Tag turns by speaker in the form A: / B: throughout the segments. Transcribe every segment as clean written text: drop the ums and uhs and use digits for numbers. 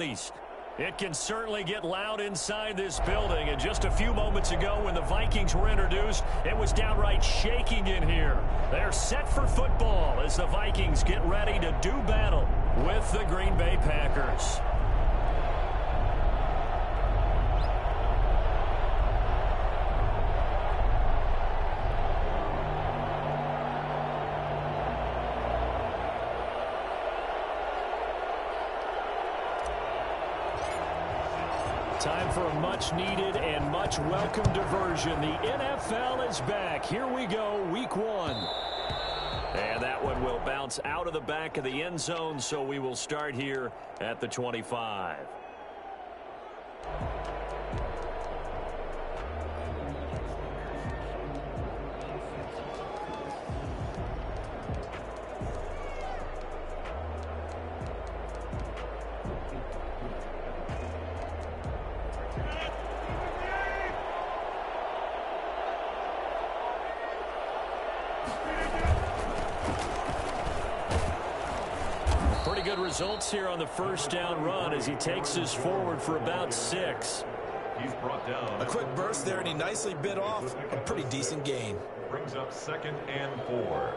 A: It can certainly get loud inside this building. And just a few moments ago when the Vikings were introduced, it was downright shaking in here. They're set for football as the Vikings get ready to do battle with the Green Bay Packers. Time for a much-needed and much-welcome diversion. The NFL is back. Here we go, Week 1. And that one will bounce out of the back of the end zone, so we will start here at the 25. Good results here on the first down run as he takes us forward for about 6.
B: He's brought down.
C: A quick burst there, and he nicely bit off a pretty decent gain.
B: Brings up 2nd and 4.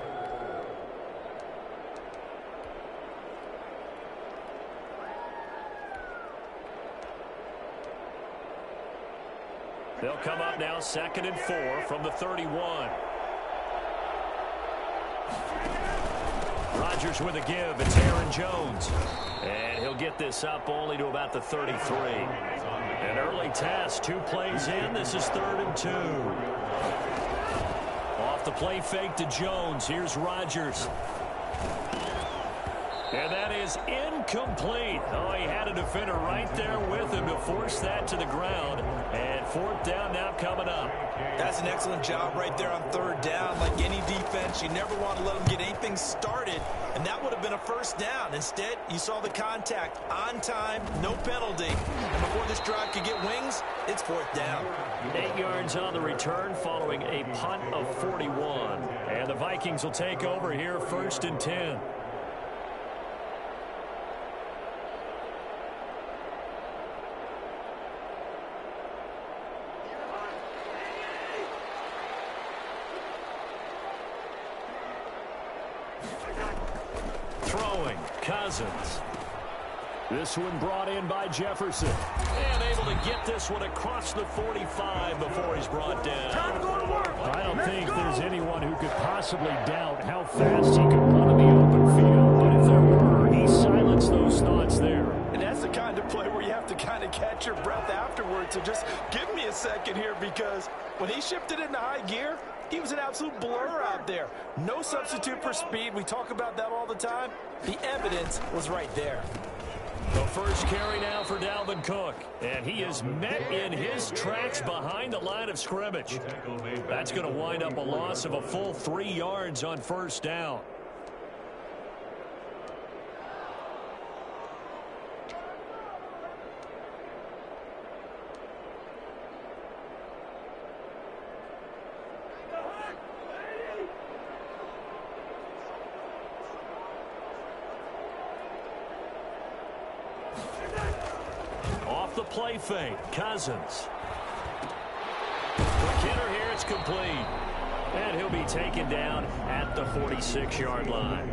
A: They'll come up now 2nd and 4 from the 31. Rodgers with a give. It's Aaron Jones. And he'll get this up only to about the 33. An early test. 2 plays in. This is 3rd and 2. Off the play fake to Jones. Here's Rodgers. And that is incomplete. Oh, he had a defender right there with him to force that to the ground. And 4th down now coming up.
C: That's an excellent job right there on 3rd down. Like any defense, you never want to let them get anything started, and that would have been a 1st down. Instead, you saw the contact on time, no penalty. And before this drive could get wings, it's 4th down.
A: 8 yards on the return following a punt of 41. And the Vikings will take over here 1st and 10. Throwing, Cousins. This one brought in by Jefferson. And able to get this one across the 45 before he's brought down.
D: Time to go to work.
A: I don't think there's anyone who could possibly doubt how fast he could run in the open field. But if there were, he silenced those thoughts there.
C: And that's the kind of play where you have to kind of catch your breath afterwards. So just give me a second here, because when he shifted into high gear, he was an absolute blur out there. No substitute for speed. We talk about that all the time. The evidence was right there.
A: The first carry now for Dalvin Cook. And he is met in his tracks behind the line of scrimmage. That's going to wind up a loss of a full 3 yards on 1st down. Off the play fake, Cousins. Quick hitter here, it's complete. And he'll be taken down at the 46-yard line.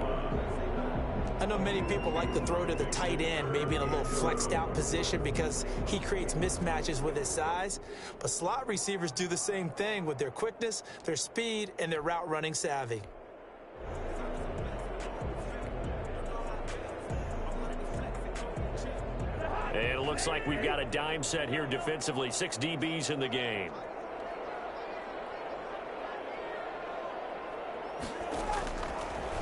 C: I know many people like to throw to the tight end, maybe in a little flexed out position because he creates mismatches with his size. But slot receivers do the same thing with their quickness, their speed, and their route running savvy.
A: And it looks like we've got a dime set here defensively. 6 DBs in the game.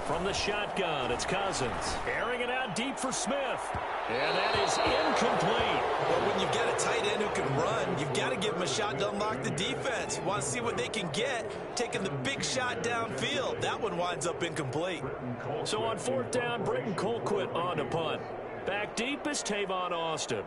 A: From the shotgun, it's Cousins. Airing it out deep for Smith. And that is incomplete.
C: But when you get a tight end who can run, you've got to give him a shot to unlock the defense. Want to see what they can get, taking the big shot downfield. That one winds up incomplete.
A: So on 4th down, Britton Colquitt on to punt. Back deep is Tavon Austin.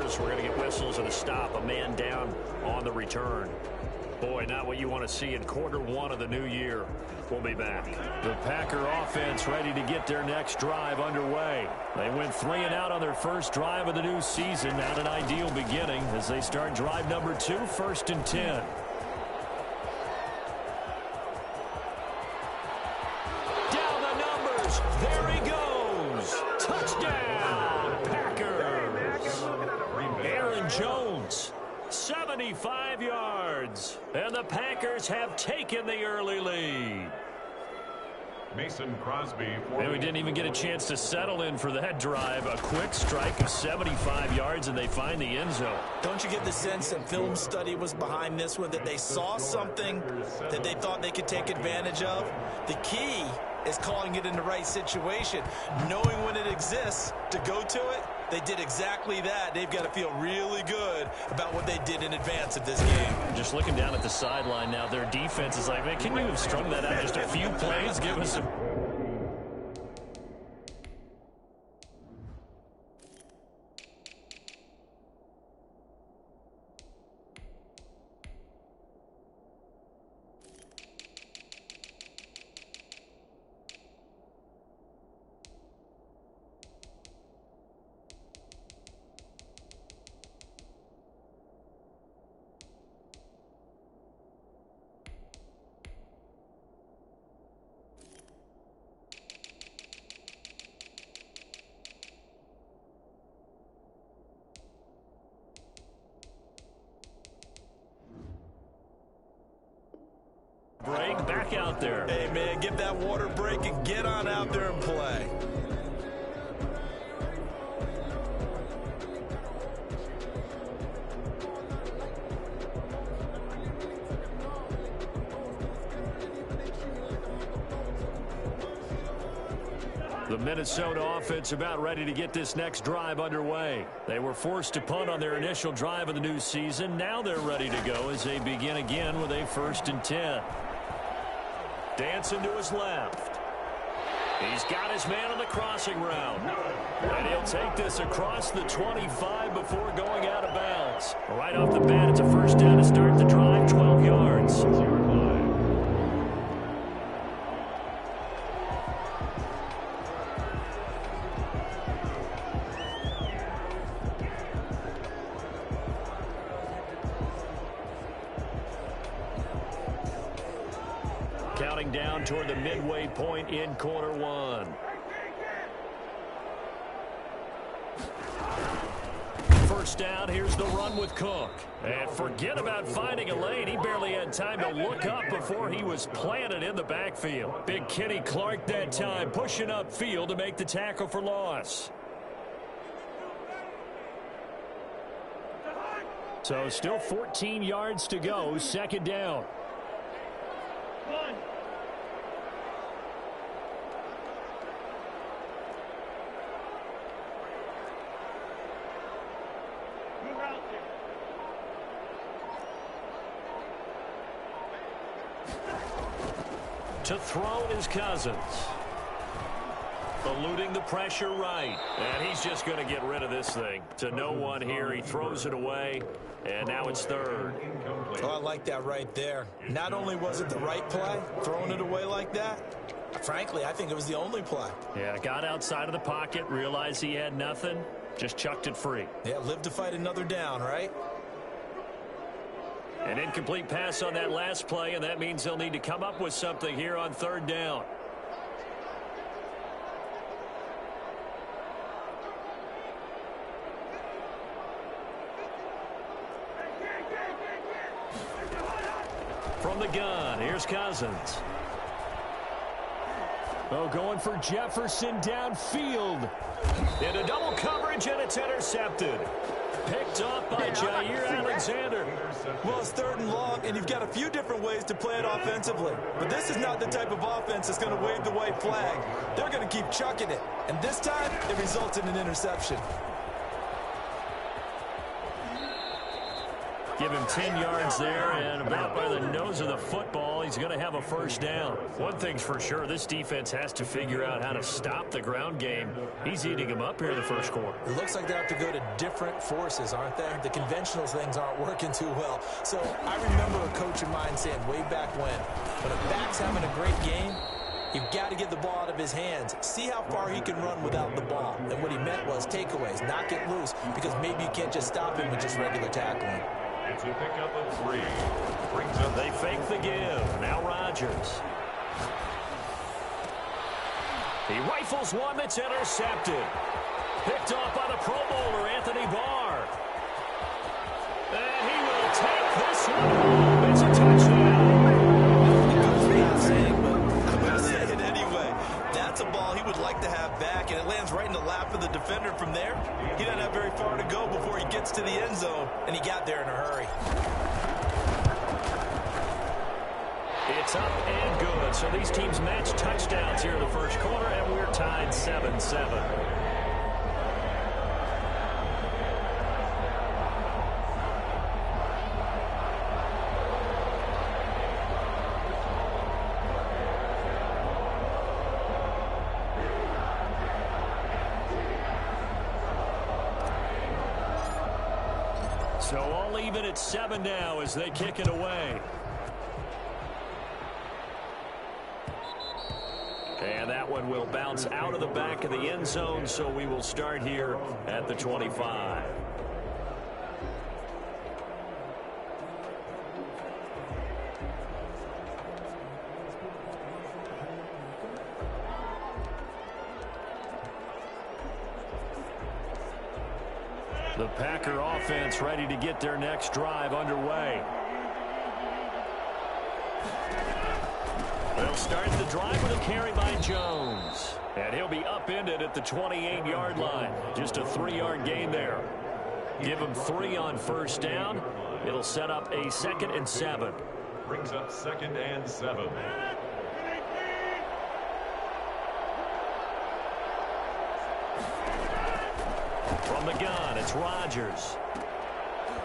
A: this. We're going to get whistles and a stop. A man down on the return. Boy, not what you want to see in quarter one of the new year. We'll be back. The Packer offense ready to get their next drive underway. They went 3 and out on their first drive of the new season. Not an ideal beginning as they start drive number 2, 1st and 10. Down the numbers. There he goes. Touchdown, Packers. Aaron Jones. 75 yards, and the Packers have taken the early lead.
B: Mason Crosby.
A: And we didn't even get a chance to settle in for that drive. A quick strike of 75 yards, and they find the end zone.
C: Don't you get the sense that film study was behind this one, that they saw something that they thought they could take advantage of? The key is calling it in the right situation, knowing when it exists to go to it. They did exactly that. They've got to feel really good about what they did in advance of this game.
A: Just looking down at the sideline now, their defense is like, man, can you have strung that out just a few plays? Give us some... break, back out there.
C: Hey, man, give that water break and get on out there and play.
A: The Minnesota offense about ready to get this next drive underway. They were forced to punt on their initial drive of the new season. Now they're ready to go as they begin again with a 1st and 10. Dancing to his left. He's got his man on the crossing route. And he'll take this across the 25 before going out of bounds. Right off the bat, it's a 1st down to start the drive, 12 yards. Counting down toward the midway point in quarter one. First down, here's the run with Cook. And forget about finding a lane. He barely had time to look up before he was planted in the backfield. Big Kenny Clark that time, pushing upfield to make the tackle for loss. So still 14 yards to go, 2nd down. To throw is Cousins. Eluding the pressure right. And he's just going to get rid of this thing. To no one here. He throws it away. And now it's 3rd.
C: Oh, I like that right there. Not only was it the right play, throwing it away like that, frankly, I think it was the only play.
A: Yeah, got outside of the pocket, realized he had nothing, just chucked it free.
C: Yeah, live to fight another down, right?
A: An incomplete pass on that last play, and that means they'll need to come up with something here on 3rd down. From the gun, here's Cousins. Oh, going for Jefferson downfield. Into double coverage, and it's intercepted. Picked up by Jair Alexander.
C: Well, it's 3rd and long, and you've got a few different ways to play it offensively. But this is not the type of offense that's going to wave the white flag. They're going to keep chucking it. And this time, it results in an interception.
A: Give him 10 yards there, and about by the nose of the football, he's going to have a first down. One thing's for sure, this defense has to figure out how to stop the ground game. He's eating him up here in the first quarter.
C: It looks like they have to go to different forces, aren't they? The conventional things aren't working too well. So I remember a coach of mine saying way back when a back's having a great game, you've got to get the ball out of his hands. See how far he can run without the ball. And what he meant was takeaways, not get loose, because maybe you can't just stop him with just regular tackling.
B: It's a pickup of 3. Brings up.
A: They fake the give. Now Rodgers. He rifles one that's intercepted. Picked off by the Pro Bowler, Anthony Barr. And he will take this one home. It's a touchdown.
C: I'm going to say it anyway. That's a ball he would like to have back, and it lands right in the lap of the defender from there. He doesn't have very far to go before he gets to the end zone, and he got there in a hurry.
A: It's up and good. So these teams match touchdowns here in the first quarter, and we're tied 7-7. So all even at 7 now as they kick it away. And that one will bounce out of the back of the end zone, so we will start here at the 25. The Packer offense ready to get their next drive underway. They'll start the drive with a carry by Jones. And he'll be upended at the 28-yard line. Just a 3-yard gain there. Give him 3 on first down. It'll set up a 2nd and 7.
B: Brings up 2nd and 7.
A: From the gun, it's Rodgers.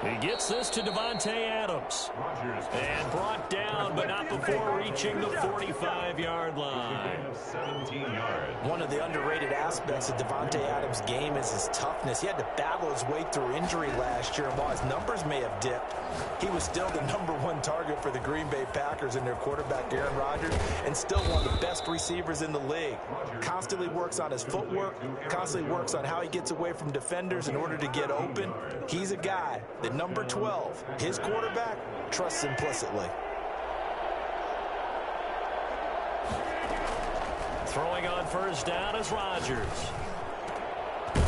A: He gets this to Davante Adams.
B: Rodgers.
A: And brought down, but not before reaching the 45-yard line.
B: 17 yards.
C: One of the underrated aspects of Davante Adams' game is his toughness. He had to battle his way through injury last year, and while his numbers may have dipped, he was still the #1 target for the Green Bay Packers and their quarterback, Aaron Rodgers, and still one of the best receivers in the league. Constantly works on his footwork, constantly works on how he gets away from defenders in order to get open. He's a guy that number 12, his quarterback, trusts implicitly.
A: Throwing on first down is Rodgers.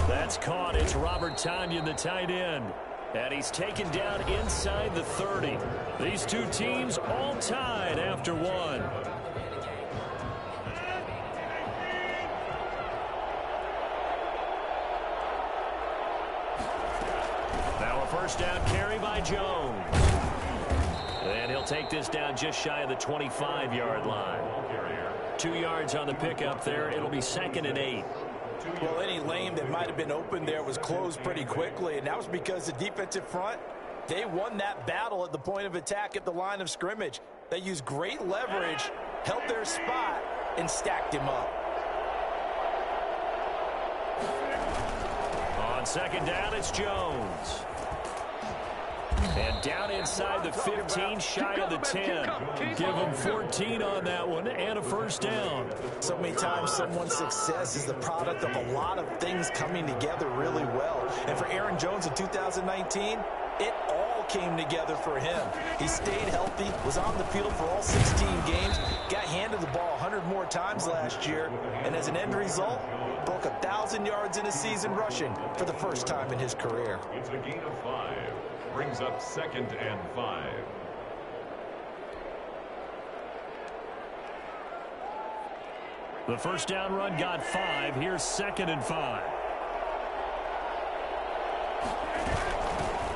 A: That's caught. It's Robert Tonyan, the tight end. And he's taken down inside the 30. These two teams all tied after one. Now a first down carry by Jones. And he'll take this down just shy of the 25-yard line. 2 yards on the pickup there. It'll be 2nd and 8.
C: Well, any lane that might have been open there was closed pretty quickly, and that was because the defensive front, they won that battle at the point of attack at the line of scrimmage. They used great leverage, held their spot, and stacked him up.
A: On 2nd down, it's Jones. And down inside the 15, shy of the 10. Give him 14 on that one and a first down.
C: So many times someone's success is the product of a lot of things coming together really well. And for Aaron Jones in 2019, it all came together for him. He stayed healthy, was on the field for all 16 games, got handed the ball 100 more times last year, and as an end result, broke 1,000 yards in a season rushing for the first time in his career.
B: It's a gain of 5. Brings up 2nd and 5.
A: The first down run got 5. Here's 2nd and 5.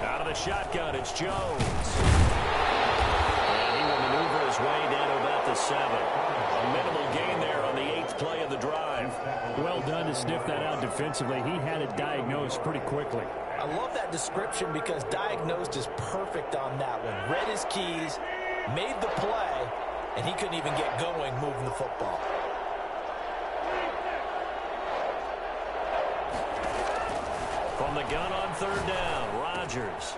A: Out of the shotgun, it's Jones. And he will maneuver his way down to about the 7. A minimal gain there on the 8th play of the drive. Well done to sniff that out defensively. He had it diagnosed pretty quickly.
C: I love that description because diagnosed is perfect on that one. Read his keys, made the play, and he couldn't even get going moving the football.
A: From the gun on third down, Rodgers.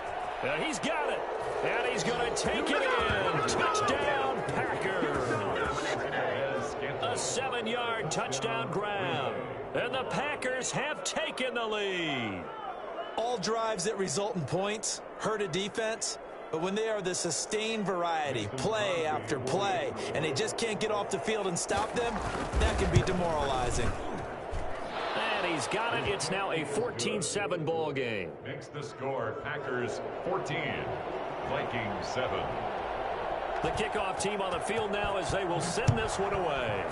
A: He's got it. And he's going to take it in. Touchdown, Packers. A 7-yard touchdown grab. And the Packers have taken the lead.
C: All drives that result in points hurt a defense. But when they are the sustained variety, play after play, and they just can't get off the field and stop them, that can be demoralizing.
A: And he's got it. It's now a 14-7 ball game.
B: Makes the score Packers 14, Vikings 7.
A: The kickoff team on the field now as they will send this one away.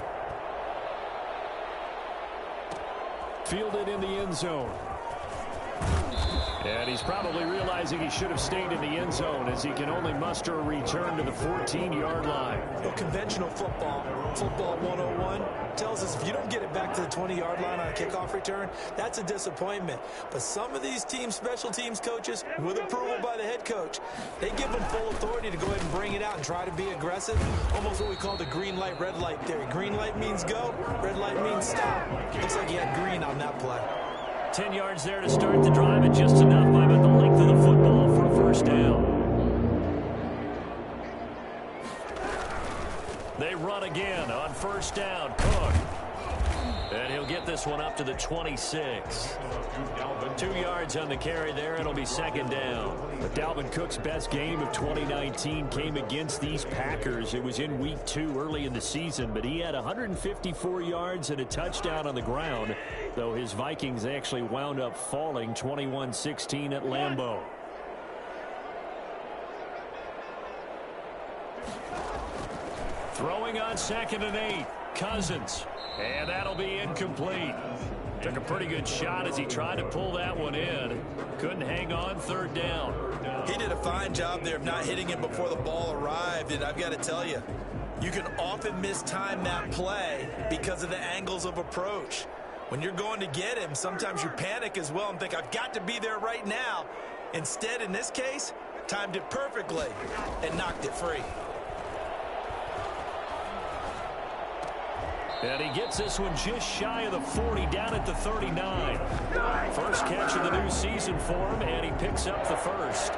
A: Fielded in the end zone. And he's probably realizing he should have stayed in the end zone as he can only muster a return to the 14-yard line.
C: Well, conventional football 101, tells us if you don't get it back to the 20-yard line on a kickoff return, that's a disappointment. But some of these team special teams coaches, with approval by the head coach, they give them full authority to go ahead and bring it out and try to be aggressive. Almost what we call the green light, red light theory. Green light means go, red light means stop. Looks like he had green on that play.
A: 10 yards there to start the drive, and just enough by about the length of the football for a first down. They run again on first down. Cook. And he'll get this one up to the 26. 2 yards on the carry there. It'll be second down. But Dalvin Cook's best game of 2019 came against these Packers. It was in week 2 early in the season, but he had 154 yards and a touchdown on the ground, though his Vikings actually wound up falling 21-16 at Lambeau. Throwing on 2nd and 8. Cousins. And that'll be incomplete. Took a pretty good shot as he tried to pull that one in. Couldn't hang on third down.
C: He did a fine job there of not hitting him before the ball arrived, and I've got to tell you, you can often mistime that play because of the angles of approach. When you're going to get him, sometimes you panic as well and think, I've got to be there right now. Instead, in this case, timed it perfectly and knocked it free.
A: And he gets this one just shy of the 40, down at the 39. First catch of the new season for him, and he picks up the first.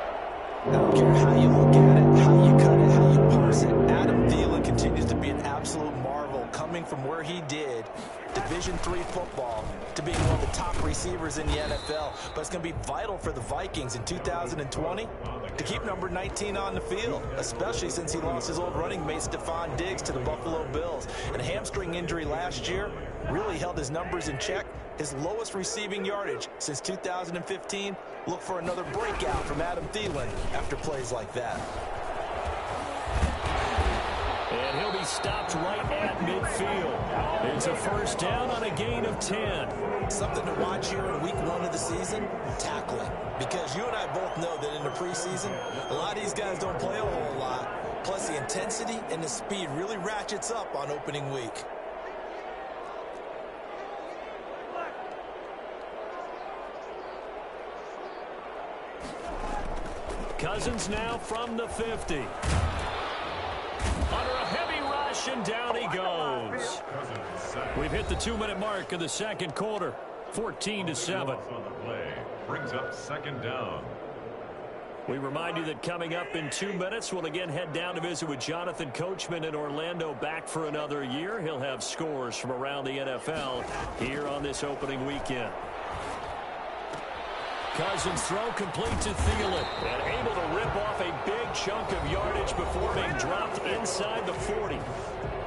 C: I don't care how you look at it, how you cut it, how you parse it. Adam Thielen continues to be an absolute marvel, coming from where he did, Division III football, to being one of the top receivers in the NFL. But it's going to be vital for the Vikings in 2020 to keep number 19 on the field, especially since he lost his old running mate Stephon Diggs to the Buffalo Bills. And a hamstring injury last year really held his numbers in check. His lowest receiving yardage since 2015. Look for another breakout from Adam Thielen after plays like that.
A: And he'll be stopped right at midfield. It's a first down on a gain of 10.
C: Something to watch here in week 1 of the season, tackling. Because you and I both know that in the preseason, a lot of these guys don't play a whole lot. Plus the intensity and the speed really ratchets up on opening week.
A: Cousins now from the 50. Under a heavy rush, and down he goes. We've hit the 2-minute mark of the second quarter. 14-7.
B: Brings up second down.
A: We remind you that coming up in 2 minutes, we'll again head down to visit with Jonathan Coachman in Orlando, back for another year. He'll have scores from around the NFL here on this opening weekend. Cousins throw complete to Thielen, and able to rip off a big chunk of yardage before being dropped inside the 40.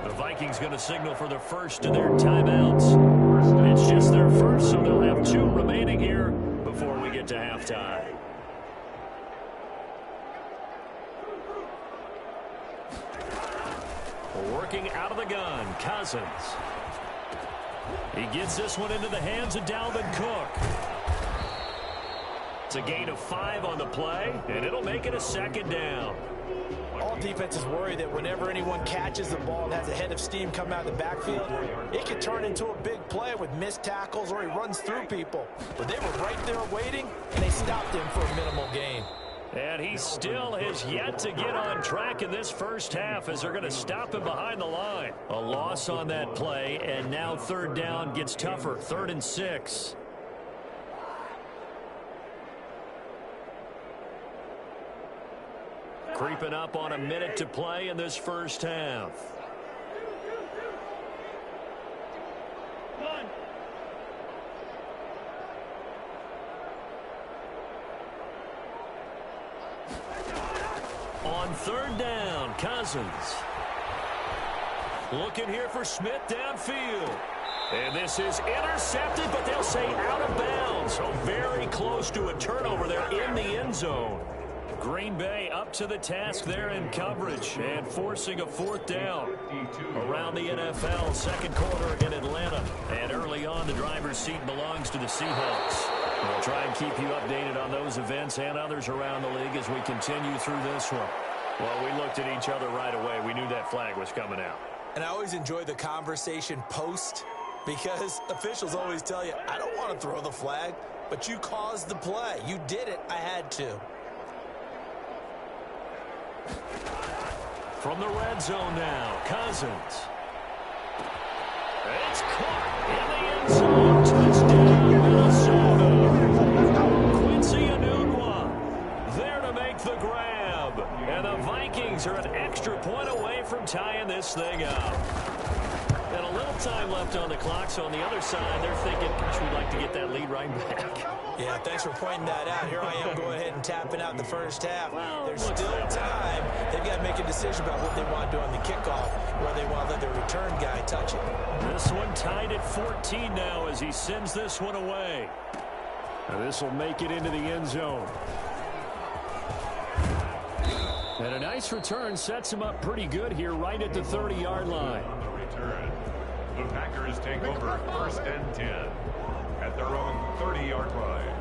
A: The Vikings going to signal for the first of their timeouts. It's just their first, so they'll have 2 remaining here before we get to halftime. Working out of the gun, Cousins. He gets this one into the hands of Dalvin Cook. It's a gain of 5 on the play, and it'll make it a second down.
C: All defenses worry that whenever anyone catches the ball and has a head of steam come out of the backfield, it can turn into a big play with missed tackles or he runs through people. But they were right there waiting, and they stopped him for a minimal gain.
A: And he still has yet to get on track in this first half as they're going to stop him behind the line. A loss on that play, and now third down gets tougher. 3rd and 6. Creeping up on a minute to play in this first half. On 3rd down, Cousins. Looking here for Smith downfield. And this is intercepted, but they'll say out of bounds. So very close to a turnover there in the end zone. Green Bay up to the task there in coverage and forcing a 4th down. Around the NFL, second quarter in Atlanta. And early on, the driver's seat belongs to the Seahawks. We'll try and keep you updated on those events and others around the league as we continue through this one. Well, we looked at each other right away. We knew that flag was coming out.
C: And I always enjoy the conversation post because officials always tell you, I don't want to throw the flag, but you caused the play. You did it. I had to.
A: From the red zone now, Cousins. It's caught in the end zone. Touchdown, Minnesota. Quincy Enunwa there to make the grab. And the Vikings are an extra point away from tying this thing up. And a little time left on the clock, so on the other side, they're thinking, gosh, we'd like to get that lead right back.
C: Yeah, thanks for pointing that out. Here I am going ahead and tapping out the first half. There's still time. They've got to make a decision about what they want to do on the kickoff, where they want to let their return guy touch it.
A: This one tied at 14 now as he sends this one away. Now this will make it into the end zone. And a nice return sets him up pretty good here right at the 30-yard line.
B: On the return, the Packers take over 1st and 10 at their own 30-yard line.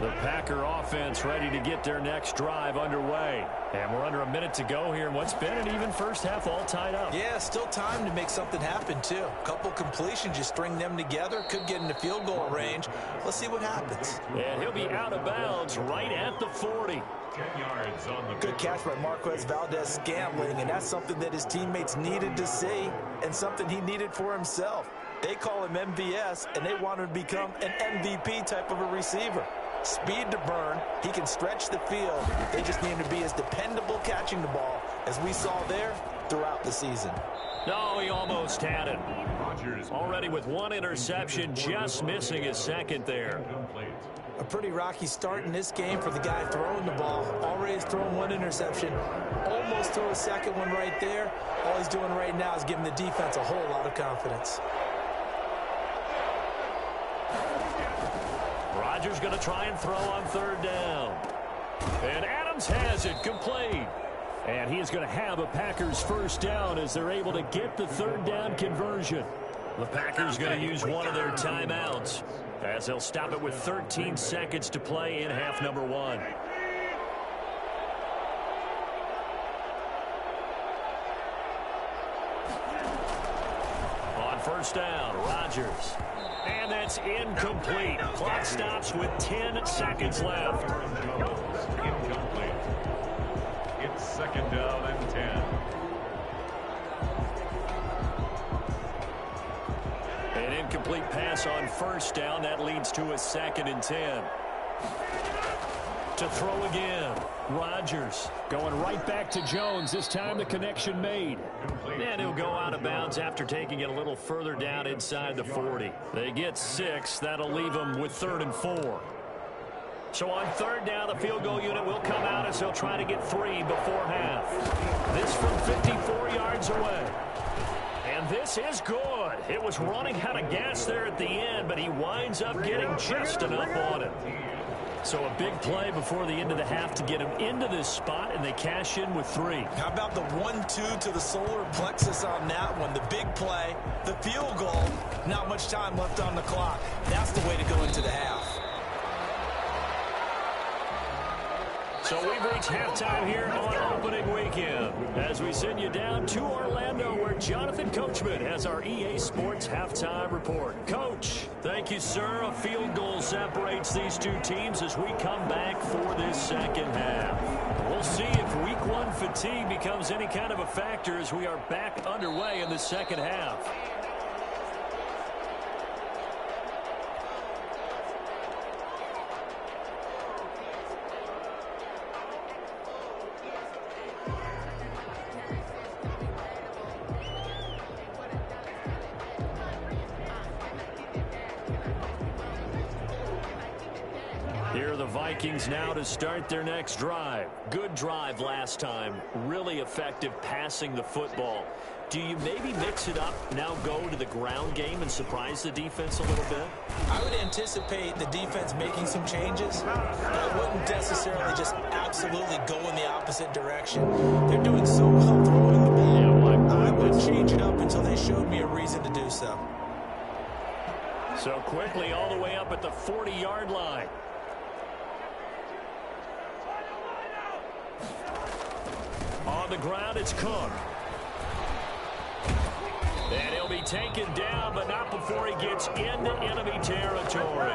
A: The Packer offense ready to get their next drive underway. And we're under a minute to go here in what's been an even first half, all tied up.
C: Yeah, still time to make something happen, too. A couple completions, just string them together. Could get into field goal range. Let's see what happens.
A: And he'll be out of bounds right at the 40.
B: 10 yards on the
C: Good catch by Marquez Valdez-Scantling, and that's something that his teammates needed to see and something he needed for himself. They call him MVS, and they want him to become an MVP type of a receiver. Speed to burn. He can stretch the field. They just need him to be as dependable catching the ball as we saw there throughout the season.
A: No, he almost had it. Already with one interception, just missing his second there.
C: A pretty rocky start in this game for the guy throwing the ball. Already has thrown one interception. Almost threw a second one right there. All he's doing right now is giving the defense a whole lot of confidence.
A: Rodgers going to try and throw on 3rd down. And Adams has it complete. And he is going to have a Packers first down as they're able to get the 3rd down conversion. The Packers going to use one of their timeouts as they'll stop it with 13 seconds to play in half number 1. On 1st down, Rodgers. And that's incomplete. Clock stops with 10 seconds left.
B: Incomplete. It's 2nd down and 10.
A: An incomplete pass on 1st down. That leads to a 2nd and 10. To throw again. Rodgers going right back to Jones. This time the connection made. And he'll go out of bounds after taking it a little further down inside the 40. They get 6. That'll leave them with 3rd and 4. So on 3rd down, the field goal unit will come out as they'll try to get 3 before half. This from 54 yards away. And this is good. It was running out of gas there at the end, but he winds up getting just enough on it. So a big play before the end of the half to get them into this spot, and they cash in with 3.
C: How about the 1-2 to the solar plexus on that one? The big play, the field goal, not much time left on the clock. That's the way to go into the half.
A: So we've reached halftime here on opening weekend as we send you down to Orlando where Jonathan Coachman has our EA Sports halftime report. Coach, thank you, sir. A field goal separates these two teams as we come back for this second half. We'll see if week 1 fatigue becomes any kind of a factor as we are back underway in the second half. Here are the Vikings now to start their next drive. Good drive last time. Really effective passing the football. Do you maybe mix it up, now go to the ground game and surprise the defense a little bit?
C: I would anticipate the defense making some changes, but I wouldn't necessarily just absolutely go in the opposite direction. They're doing so well throwing the ball. Yeah, I would change it up until they showed me a reason to do so.
A: So quickly all the way up at the 40-yard line. On the ground, it's Cook. And he'll be taken down, but not before he gets into enemy territory.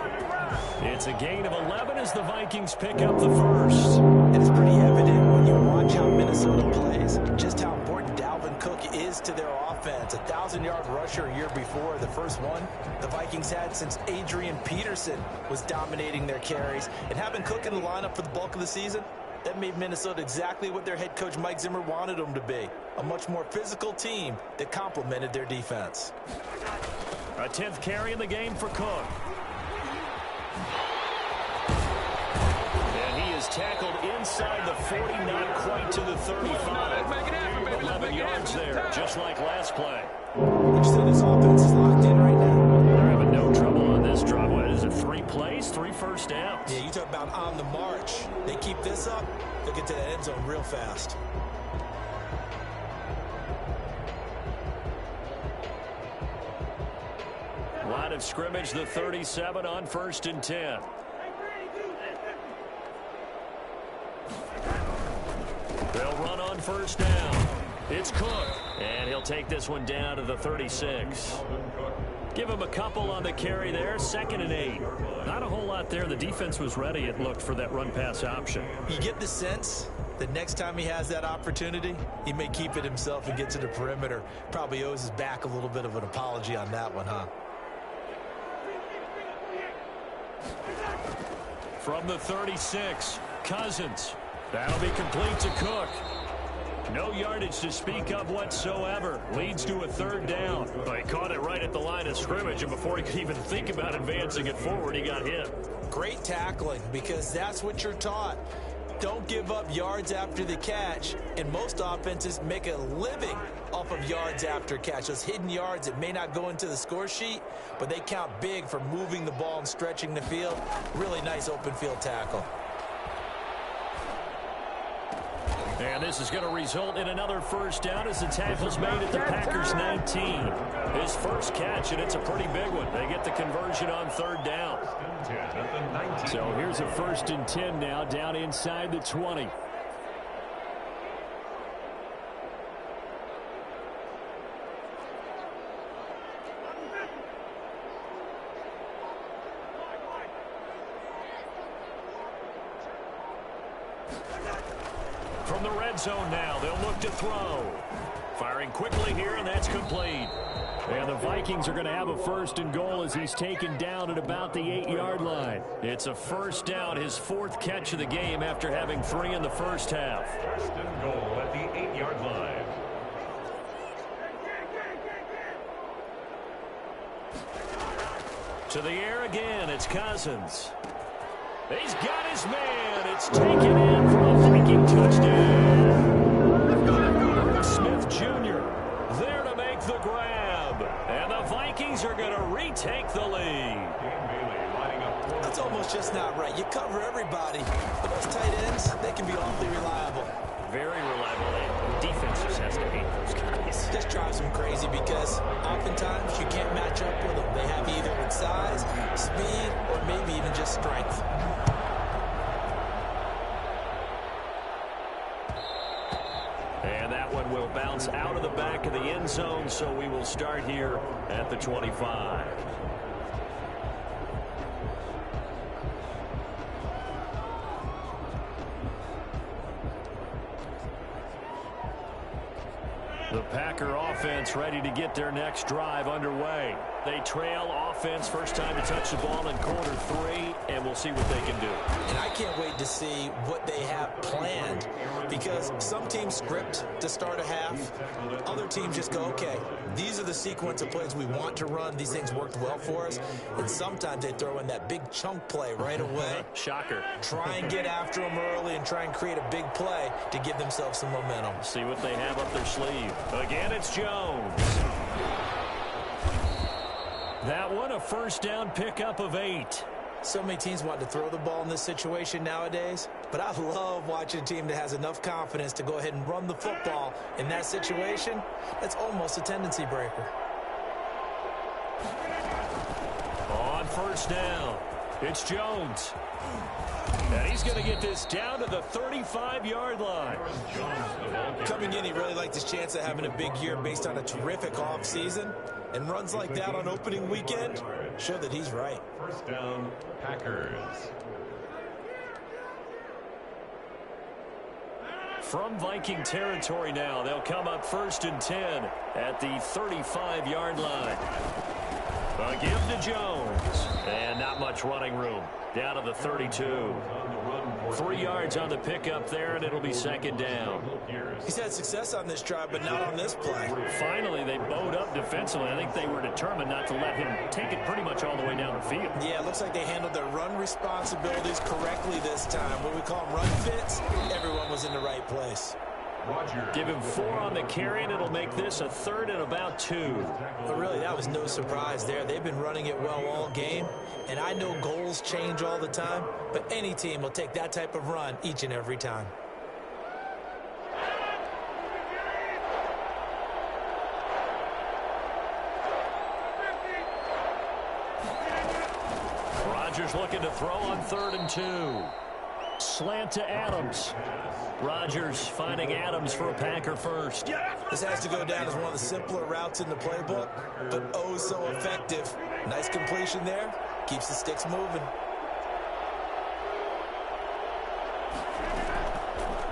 A: It's a gain of 11 as the Vikings pick up the first.
C: And it's pretty evident when you watch how Minnesota plays, just how important Dalvin Cook is to their offense. A 1,000-yard rusher a year before, the first one the Vikings had since Adrian Peterson was dominating their carries. And having Cook in the lineup for the bulk of the season, that made Minnesota exactly what their head coach Mike Zimmer wanted them to be. A much more physical team that complemented their defense.
A: A 10th carry in the game for Cook. And he is tackled inside the 40, not quite to the 35. 11 yards there, just like last play.
C: Would you say this offense is locked in right now?
A: They're having no trouble on this drive. What is it, 3 plays, 3 first downs?
C: Yeah, you talk about on the march. They keep this up, they'll get to that end zone real fast.
A: Line of scrimmage, the 37 on 1st and 10. They'll run on 1st down. It's Cook, and he'll take this one down to the 36. Give him a couple on the carry there, 2nd and 8. Not a whole lot there. The defense was ready, it looked, for that run-pass option.
C: You get the sense that next time he has that opportunity, he may keep it himself and get to the perimeter. Probably owes his back a little bit of an apology on that one, huh?
A: From the 36, Cousins. That'll be complete to Cook. No yardage to speak of whatsoever. Leads to a 3rd down. Well, he caught it right at the line of scrimmage, and before he could even think about advancing it forward, he got hit.
C: Great tackling, because that's what you're taught. Don't give up yards after the catch, and most offenses make a living off of yards after catch. Those hidden yards that may not go into the score sheet, but they count big for moving the ball and stretching the field. Really nice open field tackle.
A: And this is going to result in another 1st down as the tackle's made at the Packers' 19. His first catch, and it's a pretty big one. They get the conversion on 3rd down. So here's a 1st and 10 now, down inside the 20. From the red zone now, they'll look to throw. Firing quickly here, and that's complete. And the Vikings are going to have a 1st and goal as he's taken down at about the 8-yard line. It's a 1st down, his 4th catch of the game after having 3 in the first half.
B: 1st and goal at the 8-yard line.
A: To the air again, it's Cousins. He's got his man. It's taken in for a Viking touchdown. Smith Jr. there to make the grab. And the Vikings are going to retake the lead.
C: That's almost just not right. You cover everybody, but those tight ends, they can be awfully reliable.
A: Very reliable. And defense just has to hate those guys.
C: This drives them crazy because oftentimes you can't match up with them. They have either with size, speed, or maybe even just strength.
A: And that one will bounce out of the back of the end zone, so we will start here at the 25. The Packer offense ready to get their next drive underway. They trail offense, first time to touch the ball in quarter 3, and we'll see what they can do.
C: And I can't wait to see what they have planned, because some teams script to start a half. Other teams just go, okay, these are the sequence of plays we want to run. These things worked well for us. And sometimes they throw in that big chunk play right away.
A: Shocker.
C: Try and get after them early and try and create a big play to give themselves some momentum.
A: See what they have up their sleeve. Again, it's Jones. That one, a first down pickup of 8.
C: So many teams want to throw the ball in this situation nowadays, but I love watching a team that has enough confidence to go ahead and run the football in that situation. That's almost a tendency breaker.
A: On first down, it's Jones. And he's going to get this down to the 35-yard line.
C: Coming in, he really liked his chance of having a big year based on a terrific offseason. And runs like that on opening weekend show that he's right.
B: First down, Packers.
A: From Viking territory now, they'll come up 1st and 10 at the 35-yard line. A give to Jones. And not much running room. Down to the 32. 3 yards on the pickup there, and it'll be 2nd down.
C: He's had success on this drive, but not on this play.
A: Finally, they bowed up defensively. I think they were determined not to let him take it pretty much all the way down the field.
C: Yeah, it looks like they handled their run responsibilities correctly this time. What we call them run fits, everyone was in the right place.
A: Give him 4 on the carry, and it'll make this a 3rd and about 2.
C: But really, that was no surprise there. They've been running it well all game, and I know goals change all the time, but any team will take that type of run each and every time.
A: Rodgers looking to throw on 3rd and 2. Slant to Adams. Rodgers finding Adams for a Packer first.
C: This has to go down as one of the simpler routes in the playbook, but oh so effective. Nice completion there. Keeps the sticks moving.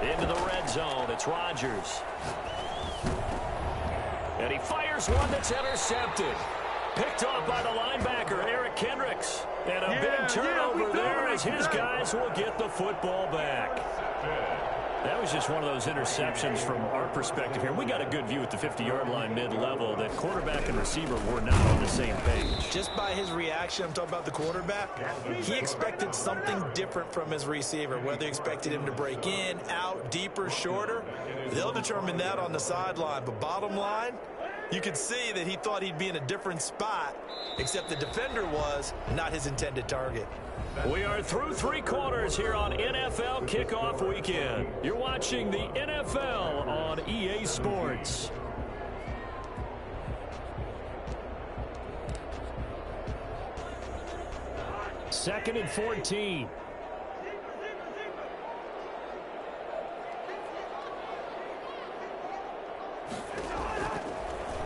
A: Into the red zone. It's Rodgers. And he fires one that's intercepted. Picked off by the linebacker, Eric Kendricks. And a big turnover there as his guys will get the football back. That was just one of those interceptions from our perspective here. We got a good view at the 50-yard line mid-level that quarterback and receiver were not on the same page.
C: Just by his reaction, I'm talking about the quarterback, he expected something different from his receiver, whether he expected him to break in, out, deeper, shorter. They'll determine that on the sideline. But bottom line, you could see that he thought he'd be in a different spot, except the defender was not his intended target.
A: We are through 3 quarters here on NFL Kickoff Weekend. You're watching the NFL on EA Sports. Second and 14.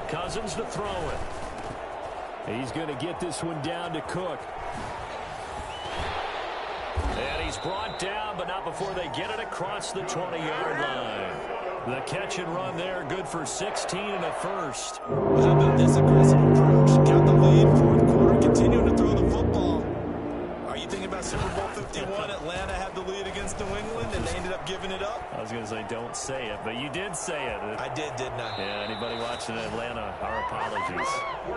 A: Cousins to throw it. He's going to get this one down to Cook. And he's brought down, but not before they get it across the 20-yard line. The catch and run there, good for 16 and a first.
C: Well, how about this aggressive approach? Got the lead, 4th quarter, continuing to throw the football. Are you thinking about Super Bowl 51? Atlanta had the lead against New England, and they ended up giving it up?
A: I was going to say, don't say it, but you did say it.
C: I did, didn't I?
A: Yeah, anybody watching Atlanta, our apologies.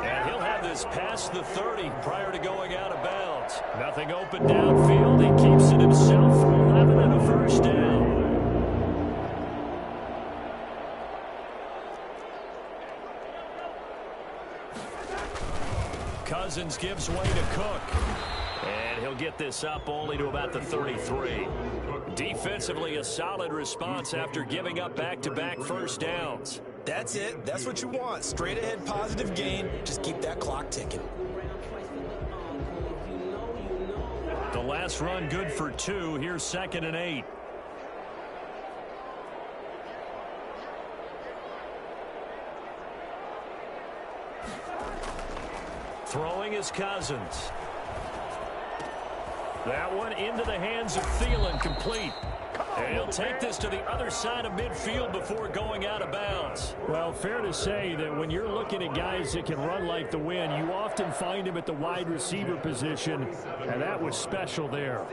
A: And he'll have this past the 30 prior to going out of bounds. Nothing open downfield. He keeps it himself for 11 and a first down. Cousins gives way to Cook. And he'll get this up only to about the 33. Defensively, a solid response after giving up back-to-back first downs.
C: That's it. That's what you want. Straight ahead, positive gain. Just keep that clock ticking.
A: The last run good for 2. Here's 2nd and 8. Throwing is Cousins. That one into the hands of Thielen, complete. And he'll take this to the other side of midfield before going out of bounds. Well, fair to say that when you're looking at guys that can run like the wind, you often find him at the wide receiver position, and that was special there.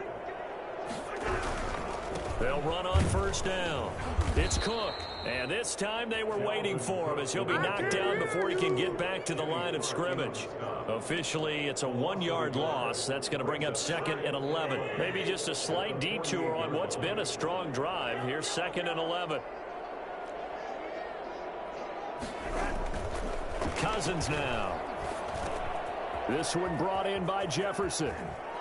A: They'll run on first down. It's Cook. And this time they were waiting for him as he'll be knocked down before he can get back to the line of scrimmage. Officially, it's a 1-yard loss. That's going to bring up 2nd and 11. Maybe just a slight detour on what's been a strong drive. Here's 2nd and 11. Cousins now. This one brought in by Jefferson.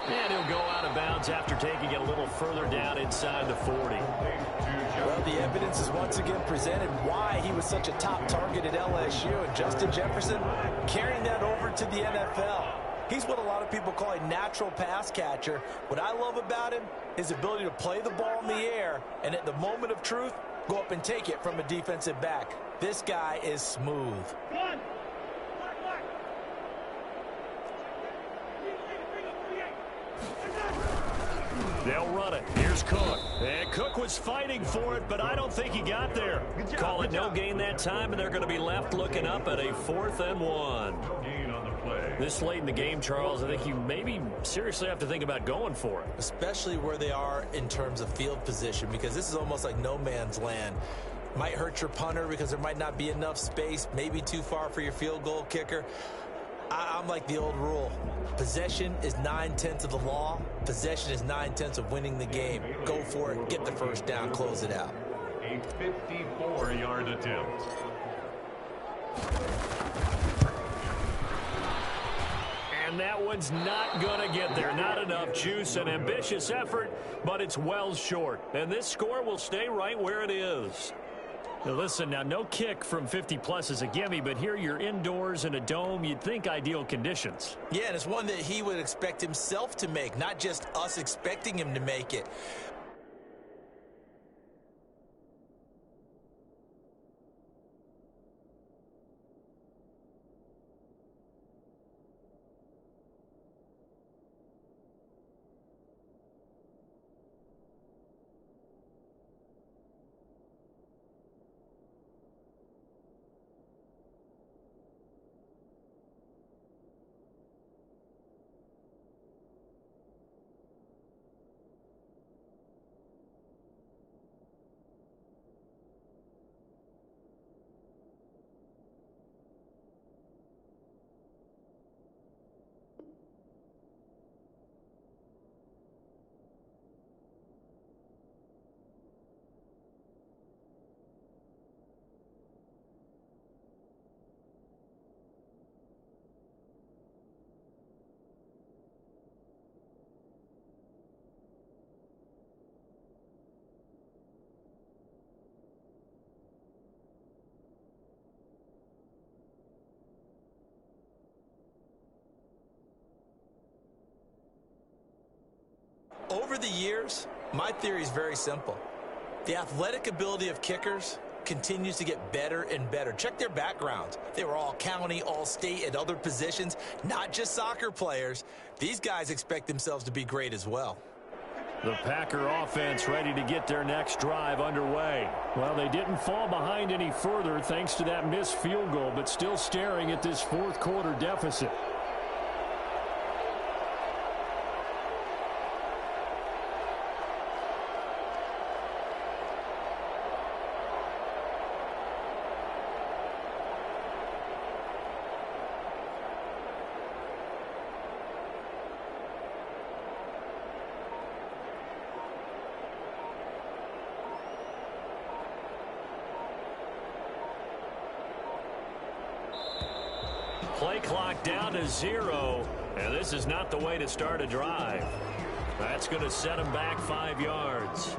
A: And he'll go out of bounds after taking it a little further down inside the 40.
C: Well, the evidence is once again presented why he was such a top target at LSU. And Justin Jefferson carrying that over to the NFL. He's what a lot of people call a natural pass catcher. What I love about him is his ability to play the ball in the air and at the moment of truth, go up and take it from a defensive back. This guy is smooth.
A: They'll run it. Here's Cook. And Cook was fighting for it, but I don't think he got there. Call it no gain that time, and they're going to be left looking up at a 4th and 1.
B: No gain on the play.
A: This late in the game, Charles, I think you maybe seriously have to think about going for it.
C: Especially where they are in terms of field position, because this is almost like no man's land. Might hurt your punter because there might not be enough space, maybe too far for your field goal kicker. I'm like the old rule. Possession is 9/10 of the law. Possession is 9/10 of winning the game. Go for it. Get the first down. Close it out.
B: A 54-yard attempt.
A: And that one's not going to get there. Not enough juice. An ambitious effort, but it's well short. And this score will stay right where it is. Now listen, now no kick from 50-plus is a gimme, but here you're indoors in a dome. You'd think ideal conditions.
C: Yeah, and it's one that he would expect himself to make, not just us expecting him to make it. Over the years, my theory is very simple. The athletic ability of kickers continues to get better and better. Check their backgrounds. They were all county, all state, at other positions, not just soccer players. These guys expect themselves to be great as well.
A: The Packer offense ready to get their next drive underway. Well, they didn't fall behind any further thanks to that missed field goal, but still staring at this fourth quarter deficit. play clock down to 0, and this is not the way to start a drive. That's going to set him back 5 yards.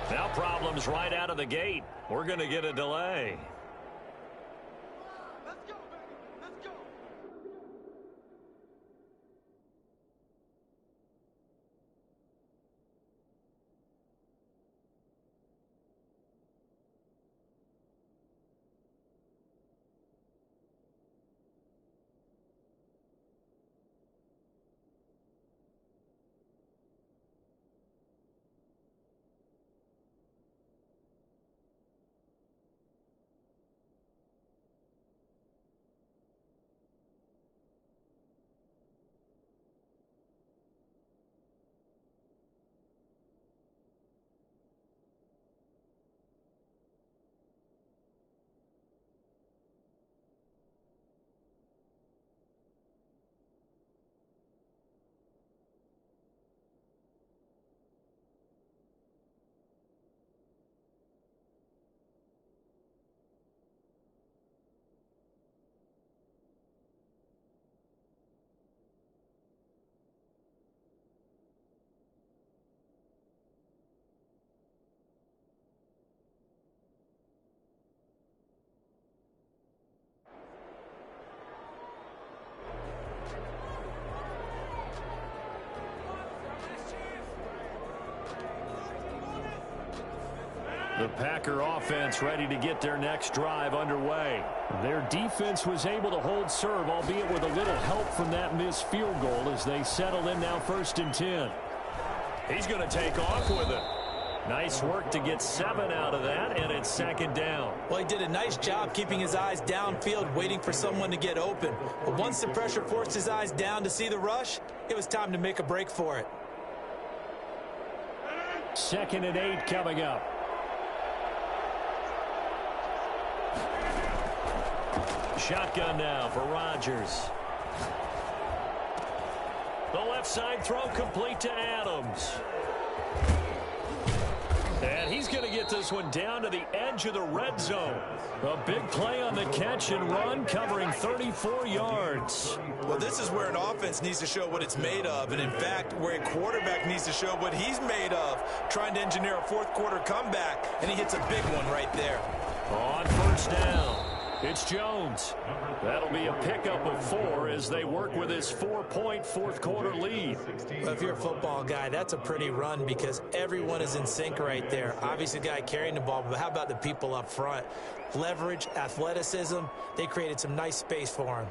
A: Now problems right out of the gate. We're going to get a delay.
D: Let's go, baby. Let's go.
A: The Packer offense ready to get their next drive underway. Their defense was able to hold serve, albeit with a little help from that missed field goal as they settle in now 1st and 10. He's going to take off with it. Nice work to get 7 out of that, and it's 2nd down.
C: Well, he did a nice job keeping his eyes downfield, waiting for someone to get open. But once the pressure forced his eyes down to see the rush, it was time to make a break for it.
A: 2nd and 8 coming up. Shotgun now for Rodgers. The left side throw complete to Adams. And he's going to get this one down to the edge of the red zone. A big play on the catch and run, covering 34 yards.
C: Well, this is where an offense needs to show what it's made of. And, in fact, where a quarterback needs to show what he's made of, trying to engineer a 4th quarter comeback, and he hits a big one right there.
A: On 1st down, it's Jones. That'll be a pickup of 4 as they work with his 4-point 4th quarter lead.
C: Well, if you're a football guy, that's a pretty run because everyone is in sync right there. Obviously, the guy carrying the ball, but how about the people up front? Leverage, athleticism, they created some nice space for him.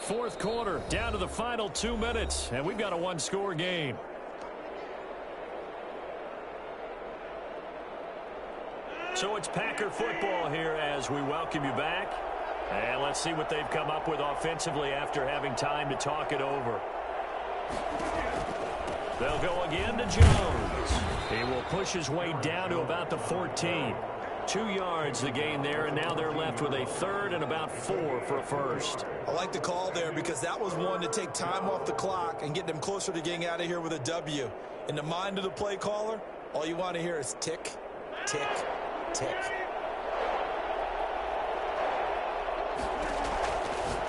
A: Fourth quarter, down to the final 2 minutes, and we've got a one-score game. So it's Packer football here as we welcome you back. And let's see what they've come up with offensively after having time to talk it over. They'll go again to Jones. He will push his way down to about the 14. 2 yards the gain there, and now they're left with a 3rd and about 4 for a first.
C: I like the call there because that was one to take time off the clock and get them closer to getting out of here with a W. In the mind of the play caller, all you want to hear is tick, tick, tick.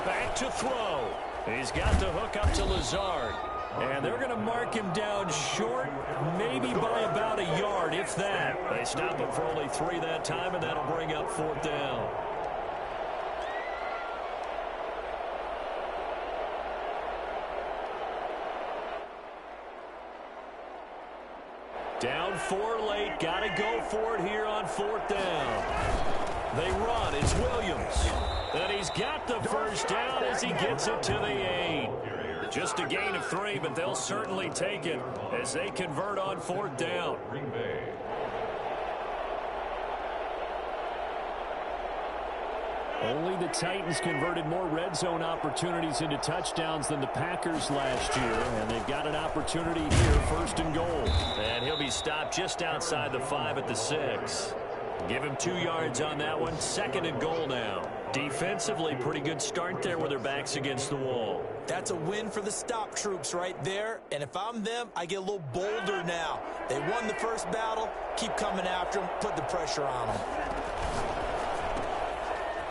A: Back to throw. He's got the hook up to Lazard. And they're going to mark him down short, maybe by about a yard, if that. They stop him for only 3 that time, and that'll bring up 4th down. 4 late. Got to go for it here on 4th down. They run. It's Williams. And he's got the first down as he gets it to the 8. Just a gain of 3, but they'll certainly take it as they convert on 4th down.
B: Green Bay.
A: Only the Titans converted more red zone opportunities into touchdowns than the Packers last year, and they've got an opportunity here, 1st and goal. And he'll be stopped just outside the 5 at the 6. Give him 2 yards on that one. 2nd and goal now. Defensively, pretty good start there with their backs against the wall.
C: That's a win for the stop troops right there. And if I'm them, I get a little bolder now. They won the first battle. Keep coming after them. Put the pressure on them.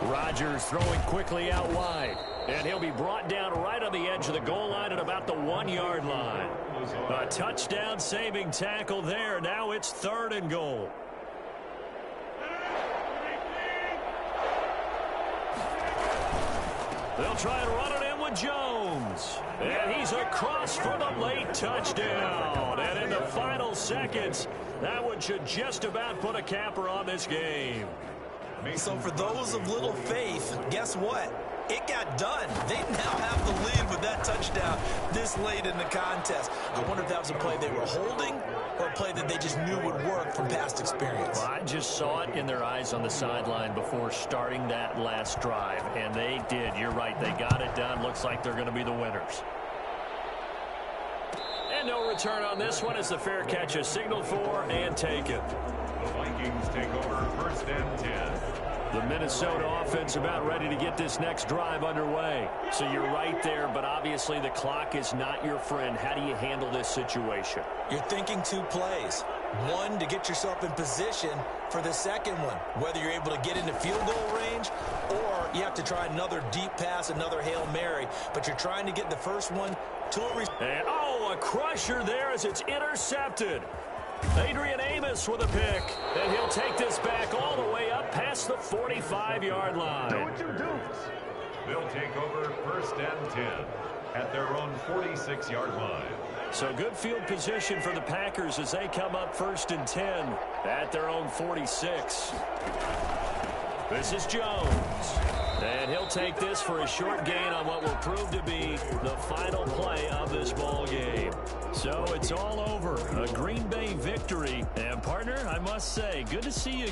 A: Rodgers throwing quickly out wide. And he'll be brought down right on the edge of the goal line at about the 1-yard line. A touchdown-saving tackle there. Now it's 3rd and goal. They'll try and run it in with Jones. And he's across for the late touchdown. And in the final seconds, that one should just about put a capper on this game.
C: So for those of little faith, guess what? It got done. They now have the lead with that touchdown this late in the contest. I wonder if that was a play they were holding or a play that they just knew would work from past experience.
A: Well, I just saw it in their eyes on the sideline before starting that last drive, and they did. You're right. They got it done. Looks like they're going to be the winners. And no return on this one as the fair catch is signaled for and taken.
B: The Vikings take over 1st and 10.
A: The Minnesota offense about ready to get this next drive underway. So you're right there, but obviously the clock is not your friend. How do you handle this situation?
C: You're thinking 2 plays. One, to get yourself in position for the second one, whether you're able to get into field goal range or you have to try another deep pass, another Hail Mary. But you're trying to get the first one to a...
A: And, a crusher there as it's intercepted. Adrian Amos with a pick, and he'll take this back all the way up past the 45-yard line.
B: Do what you do. They'll take over 1st and 10 at their own 46-yard line.
A: So good field position for the Packers as they come up 1st and 10 at their own 46. This is Jones. And he'll take this for a short gain on what will prove to be the final play of this ball game. So it's all over. A Green Bay victory. And, partner, I must say, good to see you again.